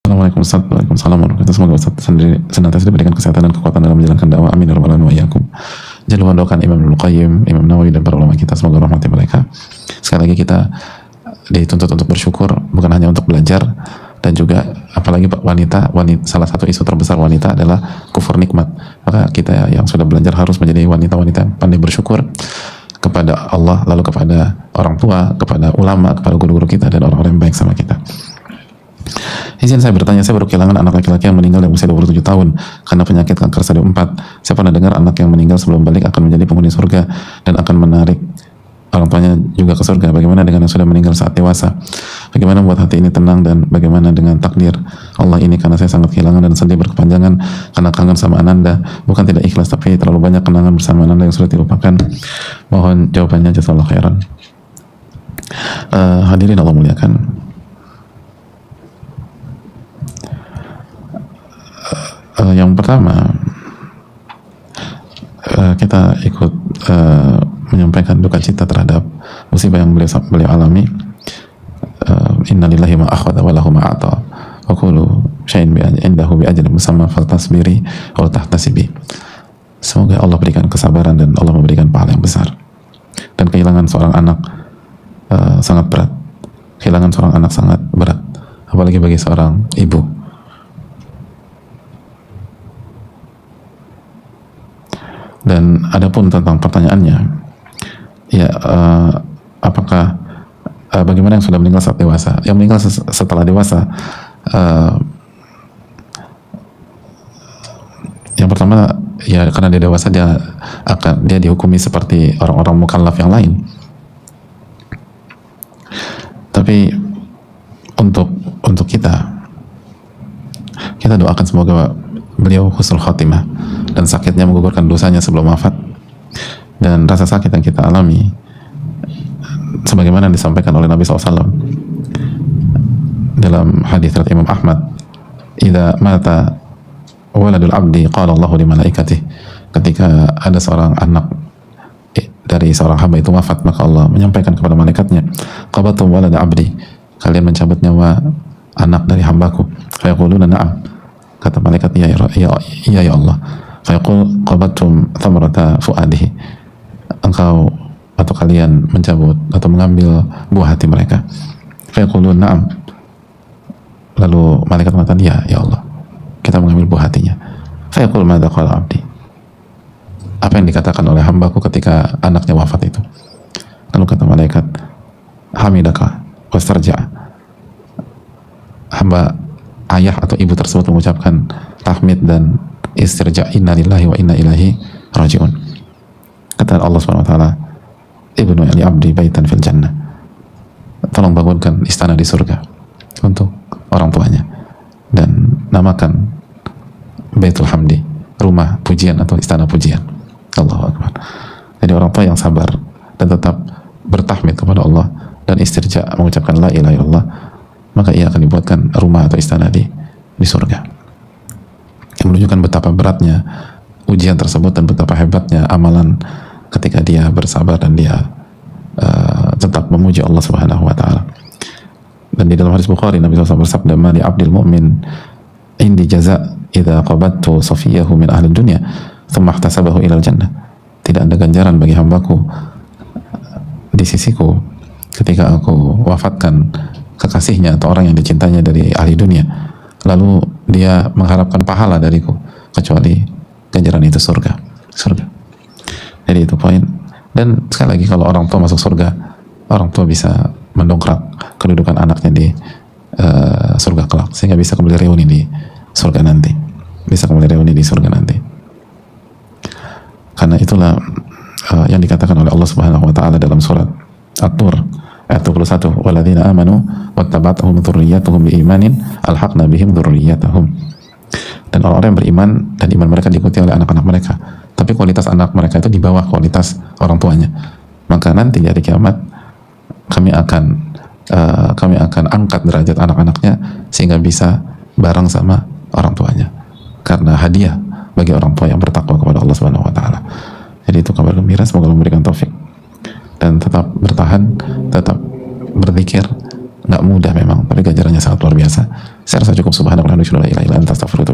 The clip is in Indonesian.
Assalamualaikum Ustaz. Waalaikumsalam warahmatullahi wabarakatuh. Semoga Ustaz senantiasa diberikan kesehatan dan kekuatan dalam menjalankan dakwah. Amin ya rabbal alamin wa iyyakum. Jangan lupa doakan Imam Ibnul Qayyim, Imam Nawawi dan para ulama kita, semoga rahmati mereka. Sekali lagi kita dituntut untuk bersyukur, bukan hanya untuk belajar, dan juga apalagi wanita, salah satu isu terbesar wanita adalah kufur nikmat. Maka kita yang sudah belajar harus menjadi wanita-wanita yang pandai bersyukur kepada Allah, lalu kepada orang tua, kepada ulama, kepada guru-guru kita dan orang-orang yang baik sama kita. Izin saya bertanya, saya baru kehilangan anak laki-laki yang meninggal yang usia 27 tahun karena penyakit kanker stadium 4. Saya pernah dengar anak yang meninggal sebelum balik akan menjadi penghuni surga dan akan menarik orang tuanya juga ke surga. Bagaimana dengan yang sudah meninggal saat dewasa? Bagaimana membuat hati ini tenang, dan bagaimana dengan takdir Allah ini? Karena saya sangat kehilangan dan sedih berkepanjangan karena kangen sama Ananda. Bukan tidak ikhlas, tapi terlalu banyak kenangan bersama Ananda yang sudah dilupakan. Mohon jawabannya, jazakallahu khairan. Hadirin Allah muliakan, yang pertama kita ikut menyampaikan duka cita terhadap musibah yang beliau alami. Innalillahi ma akhadha wa lahu ma a'ta wa kullu syai'in indahu bi ajalin musamma faltasbiri wa tahtasibi. Semoga Allah berikan kesabaran dan Allah memberikan pahala yang besar. Dan kehilangan seorang anak sangat berat. Kehilangan seorang anak sangat berat, apalagi bagi seorang ibu. Dan adapun tentang pertanyaannya, ya apakah bagaimana yang sudah meninggal saat dewasa? Yang meninggal setelah dewasa, yang pertama ya karena dia dewasa dia dihukumi seperti orang-orang mukallaf yang lain. Tapi untuk kita doakan semoga beliau husnul khatimah dan sakitnya menggugurkan dosanya sebelum wafat. Dan rasa sakit yang kita alami sebagaimana disampaikan oleh Nabi SAW dalam hadis riwayat Imam Ahmad, idza mata waladul abdi qala Allahu li malaikatih, ketika ada seorang anak dari seorang hamba itu wafat, maka Allah menyampaikan kepada malaikatnya, qabatum walad abdi, kalian mencabut nyawa anak dari hambaku. Fayaquluna na'am, kata malaikat, ya Allah. Fayaqul qabattum thamrata fuadihi, engkau atau kalian mencabut atau mengambil buah hati mereka. Fayaqulun na'am, lalu malaikat mengatakan, ya Allah, kita mengambil buah hatinya. Fayaqul madza qala abdi, apa yang dikatakan oleh hambaku ketika anaknya wafat itu? Lalu kata malaikat, hamidaka wastarja', hamba ayah atau ibu tersebut mengucapkan tahmid dan istirja, inna lillahi wa inna ilaihi raji'un. Kata Allah SWT, ibnu li abdi baitan fil jannah, tolong bangunkan istana di surga untuk orang tuanya, dan namakan Baitul Hamdi, rumah pujian atau istana pujian. Allahu Akbar. Jadi orang tua yang sabar dan tetap bertahmid kepada Allah dan istirja, mengucapkan la ilaha illallah, maka ia akan dibuatkan rumah atau istana di surga. Yang menunjukkan betapa beratnya ujian tersebut dan betapa hebatnya amalan ketika dia bersabar dan dia tetap memuji Allah Subhanahu wa taala. Dan di dalam hadis Bukhari, Nabi SAW bersabda, "Ma li 'abdil mu'min indi jaza' idza qabattu safiyahu min ahli dunya thumma ihtasabahu ila al-jannah." Tidak ada ganjaran bagi hambaku di sisiku ketika aku wafatkan kekasihnya atau orang yang dicintainya dari ahli dunia, lalu dia mengharapkan pahala dariku, kecuali ganjaran itu surga. Jadi itu poin. Dan sekali lagi, kalau orang tua masuk surga, orang tua bisa mendongkrak kedudukan anaknya di surga kelak, sehingga bisa kembali reuni di surga nanti. Karena itulah yang dikatakan oleh Allah Subhanahu wa taala dalam surat At-Tur ayat 21, walladzina amanu wattaba'atuhum dzurriyyatuhum biimanin alhaqna bihim dzurriyyatahum. Dan orang-orang yang beriman dan iman mereka diikuti oleh anak-anak mereka, tapi kualitas anak mereka itu di bawah kualitas orang tuanya. Maka nanti di hari kiamat kami akan angkat derajat anak-anaknya sehingga bisa bareng sama orang tuanya, karena hadiah bagi orang tua yang bertakwa kepada Allah Subhanahu wa taala. Jadi itu kabar gembira, semoga Allah memberikan taufik dan tetap bertahan, tetap berzikir. Nggak mudah memang, tapi ganjarannya sangat luar biasa. Saya rasa cukup. Subhanallah wa bihamdihi, la ilaha illa anta, astaghfiruka wa atubu ilaik.